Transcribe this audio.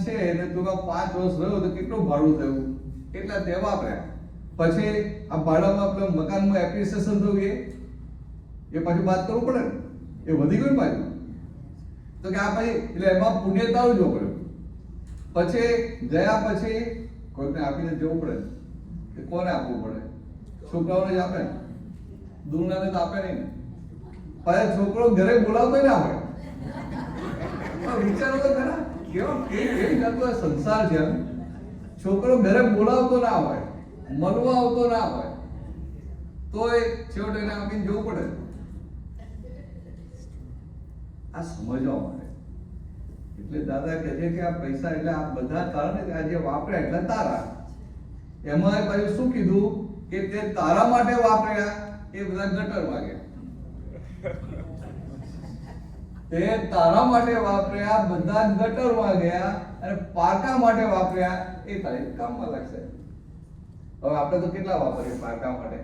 છે અને તું 5 વર્ષ રહ્યો તો કેટલું ભાડું થયું, કેટલા તે વાપર્યા. પછી આ ભાડામાં પેલું મકાનમાં એપ્રિસિએશન થયું, એ પાછું વાત કરવું પડે ને, એ વધી ગયું ને પાછું. તો કે આ પછી એટલે એમાં પુણ્ય તારું જોવું પડે. પછી ગયા પછી કોઈને આપીને જવું પડે કે કોને આપવું પડે? છોકરાઓને જ આપે ને, દૂરનાને તો આપે નહીં ને. પાછા છોકરો ઘરે બોલાવતો ના હોય. વિચારો તો ખરા કેવી જાતનો સંસાર છે. છોકરો ઘરે બોલાવતો ના હોય, મળવા આવતો ના હોય, તોય છેવટે એને આપીને જવું પડે. આ સમજવા માટે એટલે દાદા કહે છે કે આ પૈસા એટલે આ બધા કારણે આ જે વાપર્યા એટલે તારા. એમાં પાછું શું કીધું કે તે તારા માટે વાપર્યા એ બધા ગટર વાગ્યા. તે તારા માટે વાપર્યા બધા ગટર વાગ્યા અને પારકા માટે વાપર્યા એ તારી કામમાં લાગશે. હવે આપણે તો કેટલા વાપરીએ પારકા માટે?